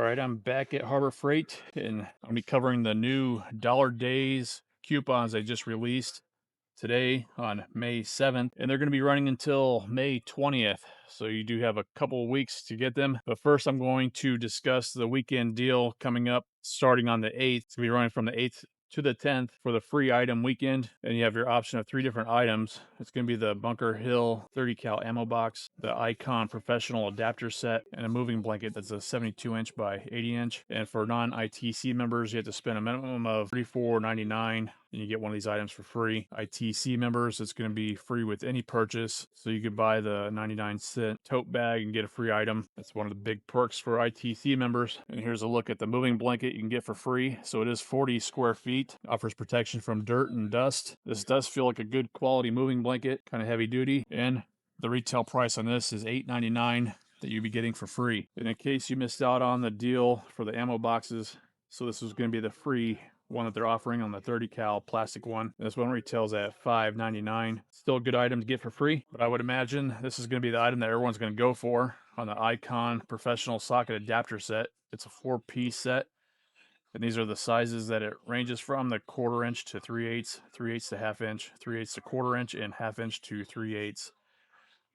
right, I'm back at Harbor Freight and I'll be covering the new Dollar Days coupons they just released today on May 7th, and they're going to be running until May 20th. So you do have a couple of weeks to get them. But first, I'm going to discuss the weekend deal coming up starting on the 8th. It's going to be running from the 8th to the 10th for the free item weekend. And you have your option of 3 different items. It's going to be the Bunker Hill 30 cal ammo box, the Icon professional adapter set, and a moving blanket that's a 72-inch by 80-inch. And for non-ITC members, you have to spend a minimum of $34.99 and you get one of these items for free. ITC members, it's going to be free with any purchase. So you could buy the 99-cent tote bag and get a free item. That's one of the big perks for ITC members. And here's a look at the moving blanket you can get for free. So it is 40 square feet, offers protection from dirt and dust. This does feel like a good quality moving blanket, kind of heavy duty. And the retail price on this is $8.99 that you'd be getting for free. And in case you missed out on the deal for the ammo boxes, so this is going to be the free one that they're offering on the 30 cal plastic one. This one retails at $5.99. Still a good item to get for free, but I would imagine this is going to be the item that everyone's going to go for on the Icon professional socket adapter set. It's a 4-piece set, and these are the sizes that it ranges from: the 1/4 inch to 3/8, 3/8 to 1/2 inch, 3/8 to 1/4 inch, and 1/2 inch to 3/8.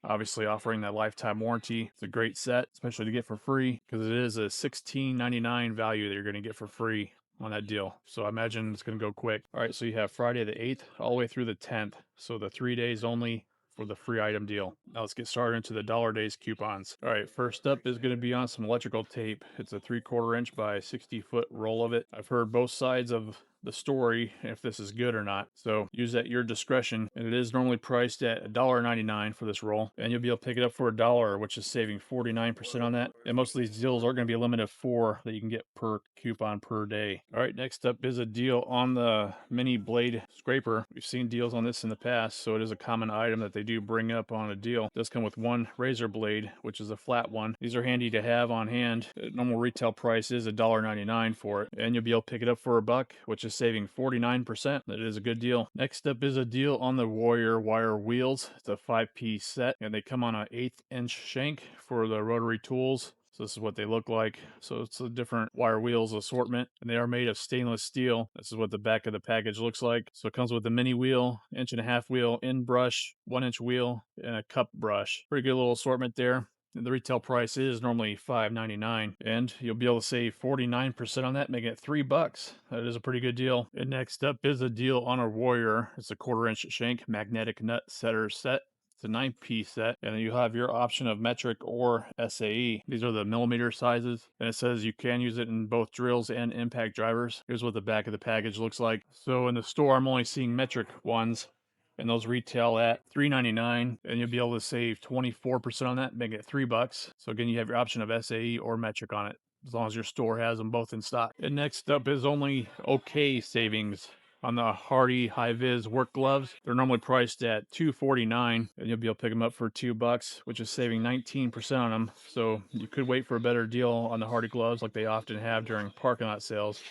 Obviously offering that lifetime warranty. It's a great set, especially to get for free, because it is a $16.99 value that you're going to get for free on that deal. So I imagine it's going to go quick. All right, so you have Friday the 8th all the way through the 10th. So the 3 days only for the free item deal. Now let's get started into the Dollar Days coupons. All right, first up is going to be on some electrical tape. It's a 3/4 inch by 60-foot roll of it. I've heard both sides of the story if this is good or not, so use at your discretion. And it is normally priced at $1.99 for this roll, and you'll be able to pick it up for $1, which is saving 49% on that. And most of these deals are going to be a limit of 4 that you can get per coupon per day. All right, next up is a deal on the mini blade scraper. We've seen deals on this in the past, so it is a common item that they do bring up on a deal. It does come with one razor blade, which is a flat one. These are handy to have on hand. Normal retail price is $1.99 for it, and you'll be able to pick it up for $1, which is saving 49%. That is a good deal. Next up is a deal on the Warrior wire wheels. It's a 5-piece set, and they come on an 1/8 inch shank for the rotary tools. So this is what they look like. So it's a different wire wheels assortment, and they are made of stainless steel. This is what the back of the package looks like. So it comes with a mini wheel, 1.5-inch wheel, in brush, 1-inch wheel, and a cup brush. Pretty good little assortment there. The retail price is normally $5.99, and you'll be able to save 49% on that, making it $3. That is a pretty good deal. And next up is a deal on a Warrior. It's a 1/4 inch shank magnetic nut setter set. It's a 9-piece set, and then you have your option of metric or SAE. These are the millimeter sizes, and it says you can use it in both drills and impact drivers. Here's what the back of the package looks like. So in the store, I'm only seeing metric ones, and those retail at $3.99, and you'll be able to save 24% on that, making it $3. So again, you have your option of SAE or metric on it, as long as your store has them both in stock. And next up is only okay savings on the Hardy High-Vis work gloves. They're normally priced at $2.49, and you'll be able to pick them up for $2, which is saving 19% on them. So you could wait for a better deal on the Hardy gloves like they often have during parking lot sales.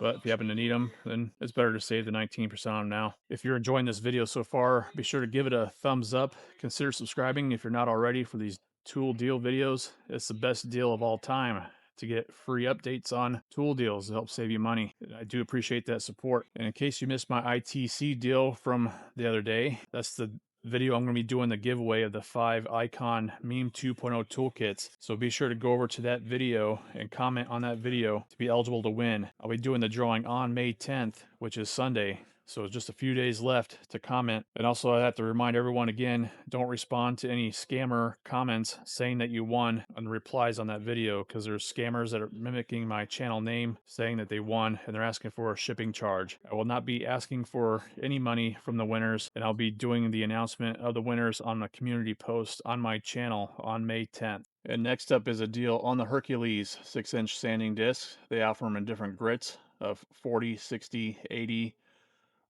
But if you happen to need them, then it's better to save the 19% on them now. If you're enjoying this video so far, be sure to give it a thumbs up. Consider subscribing if you're not already for these tool deal videos. It's the best deal of all time to get free updates on tool deals to help save you money. I do appreciate that support. And in case you missed my ITC deal from the other day, that's the video I'm going to be doing the giveaway of the 5 Icon Meme 2.0 toolkits. So be sure to go over to that video and comment on that video to be eligible to win. I'll be doing the drawing on May 10th, which is Sunday. So it's just a few days left to comment. And also I have to remind everyone again, don't respond to any scammer comments saying that you won on the replies on that video, because there's scammers that are mimicking my channel name saying that they won, and they're asking for a shipping charge. I will not be asking for any money from the winners, and I'll be doing the announcement of the winners on a community post on my channel on May 10th. And next up is a deal on the Hercules 6-inch sanding discs. They offer them in different grits of 40, 60, 80,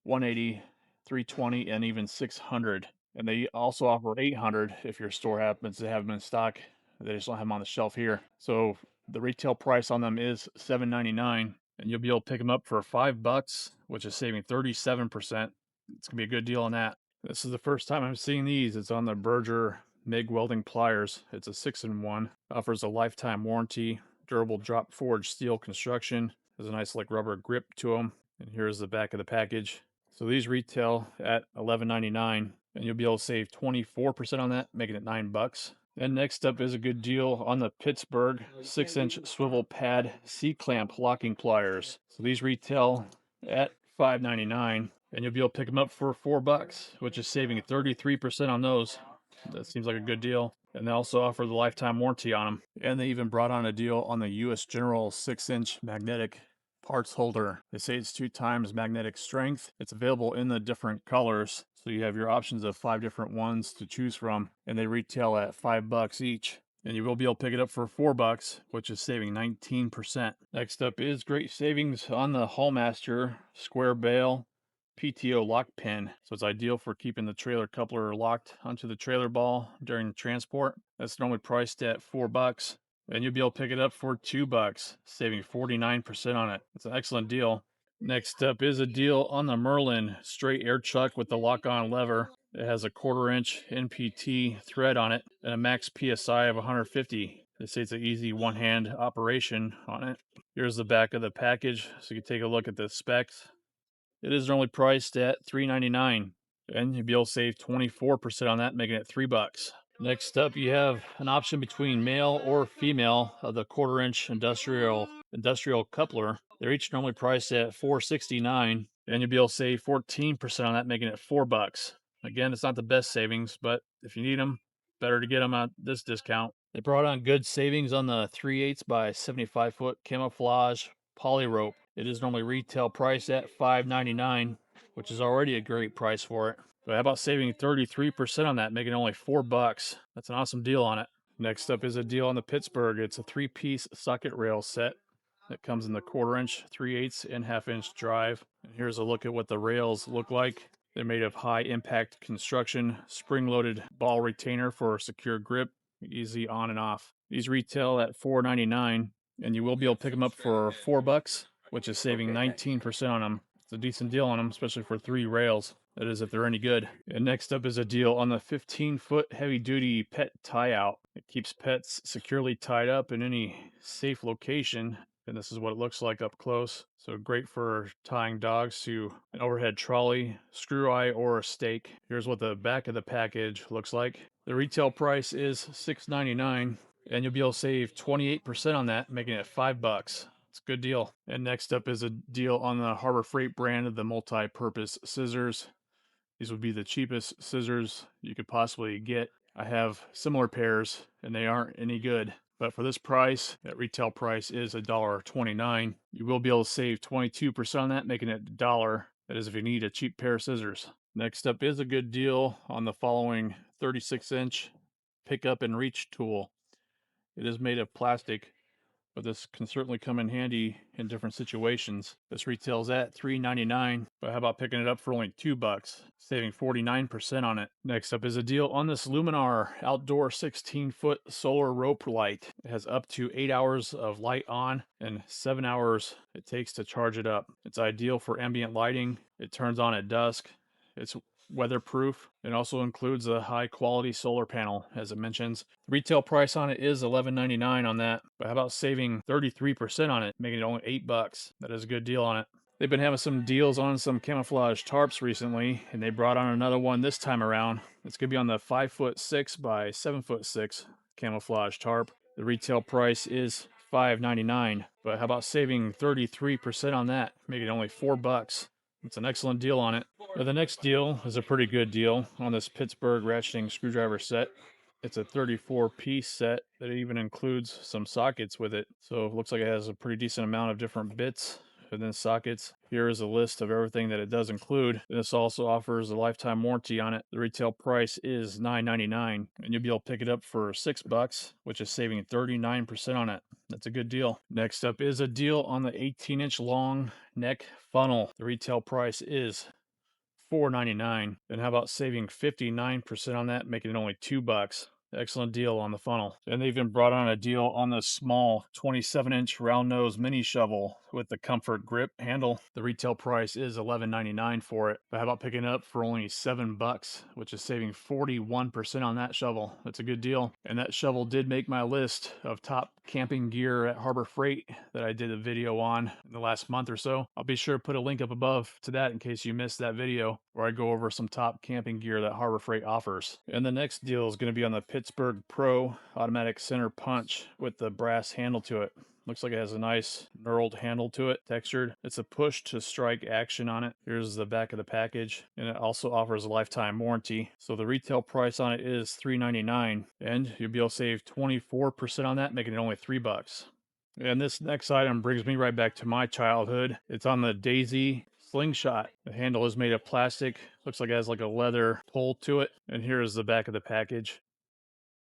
180, 320, and even 600. And they also offer 800 if your store happens to have them in stock. They just don't have them on the shelf here. So the retail price on them is $7.99, and you'll be able to pick them up for $5, which is saving 37%. It's gonna be a good deal on that. This is the first time I'm seeing these. It's on the Berger MIG welding pliers. It's a 6-in-1. Offers a lifetime warranty. durable drop forged steel construction. There's a nice like rubber grip to them. And here's the back of the package. So these retail at $11.99, and you'll be able to save 24% on that, making it $9. And next up is a good deal on the Pittsburgh 6-inch swivel pad C-clamp locking pliers. So these retail at $5.99, and you'll be able to pick them up for $4, which is saving 33% on those. That seems like a good deal. And they also offer the lifetime warranty on them. And they even brought on a deal on the US General 6-inch magnetic parts holder. They say it's 2 times magnetic strength. It's available in the different colors. So you have your options of 5 different ones to choose from. And they retail at $5 each. And you will be able to pick it up for $4, which is saving 19%. Next up is great savings on the Hallmaster square bale PTO lock pin. So it's ideal for keeping the trailer coupler locked onto the trailer ball during transport. That's normally priced at $4, and you'll be able to pick it up for $2, saving 49% on it. It's an excellent deal. Next up is a deal on the Merlin straight air chuck with the lock-on lever. It has a 1/4-inch NPT thread on it and a max PSI of 150. They say it's an easy one-hand operation on it. Here's the back of the package, so you can take a look at the specs. It is normally priced at $3.99, and you'll be able to save 24% on that, making it $3. Next up, you have an option between male or female of the 1/4-inch industrial coupler. They're each normally priced at $4.69, and you'll be able to save 14% on that, making it $4. Again, it's not the best savings, but if you need them, better to get them at this discount. They brought on good savings on the 3/8 by 75 foot camouflage poly rope. It is normally retail price at $5.99, which is already a great price for it. But how about saving 33% on that, making it only $4? That's an awesome deal on it. Next up is a deal on the Pittsburgh. It's a 3-piece socket rail set that comes in the 1/4-inch, 3/8, and 1/2-inch drive. And here's a look at what the rails look like. They're made of high impact construction, spring-loaded ball retainer for secure grip, easy on and off. These retail at $4.99, and you will be able to pick them up for $4, which is saving 19% on them. It's a decent deal on them, especially for 3 rails. That is, if they're any good. And next up is a deal on the 15-foot heavy-duty pet tie-out. It keeps pets securely tied up in any safe location. And this is what it looks like up close. So great for tying dogs to an overhead trolley, screw eye, or a stake. Here's what the back of the package looks like. The retail price is $6.99, and you'll be able to save 28% on that, making it $5. It's a good deal. And next up is a deal on the Harbor Freight brand of the multi-purpose scissors. These would be the cheapest scissors you could possibly get. I have similar pairs, and they aren't any good. But for this price, that retail price is $1.29. You will be able to save 22% on that, making it $1. That is if you need a cheap pair of scissors. Next up is a good deal on the following 36-inch pickup and reach tool. It is made of plastic, but this can certainly come in handy in different situations. This retails at $3.99, but how about picking it up for only $2, saving 49% on it. Next up is a deal on this Luminar outdoor 16-foot solar rope light. It has up to 8 hours of light on and 7 hours it takes to charge it up. It's ideal for ambient lighting. It turns on at dusk. It's weatherproof. It also includes a high quality solar panel, as it mentions. The retail price on it is $11.99 on that, but how about saving 33% on it, making it only $8? That is a good deal on it. They've been having some deals on some camouflage tarps recently, and they brought on another one this time around. It's going to be on the 5'6" by 7'6" camouflage tarp. The retail price is $5.99, but how about saving 33% on that, making it only $4? It's an excellent deal on it. The next deal is a pretty good deal on this Pittsburgh ratcheting screwdriver set. It's a 34-piece set that even includes some sockets with it. So it looks like it has a pretty decent amount of different bits and then sockets. Here is a list of everything that it does include. This also offers a lifetime warranty on it. The retail price is $9.99, and you'll be able to pick it up for $6, which is saving 39% on it. That's a good deal. Next up is a deal on the 18-inch long neck funnel. The retail price is $4.99. And how about saving 59% on that, making it only $2? Excellent deal on the funnel. And they even brought on a deal on the small 27-inch round nose mini shovel with the comfort grip handle. The retail price is $11.99 for it. But how about picking it up for only $7, which is saving 41% on that shovel? That's a good deal. And that shovel did make my list of top camping gear at Harbor Freight that I did a video on in the last month or so. I'll be sure to put a link up above to that in case you missed that video where I go over some top camping gear that Harbor Freight offers. And the next deal is going to be on the Pittsburgh Pro automatic center punch with the brass handle to it. Looks like it has a nice knurled handle to it, textured. It's a push to strike action on it. Here's the back of the package, and it also offers a lifetime warranty. So the retail price on it is $3.99, and you'll be able to save 24% on that, making it only $3. And this next item brings me right back to my childhood. It's on the Daisy Slingshot. The handle is made of plastic. Looks like it has like a leather pull to it. And here is the back of the package,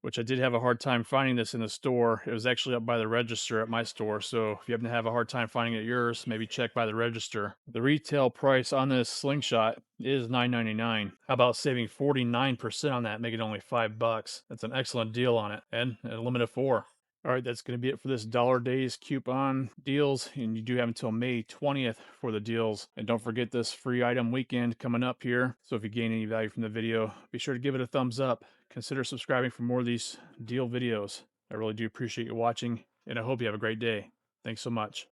which I did have a hard time finding this in the store. It was actually up by the register at my store. So if you happen to have a hard time finding it at yours, maybe check by the register. The retail price on this Slingshot is $9.99. How about saving 49% on that, making it only $5? That's an excellent deal on it, and a limit of 4. All right, that's going to be it for this Dollar Days coupon deals, and you do have until May 20th for the deals. And don't forget this free item weekend coming up here. So if you gain any value from the video, be sure to give it a thumbs up. Consider subscribing for more of these deal videos. I really do appreciate you watching, and I hope you have a great day. Thanks so much.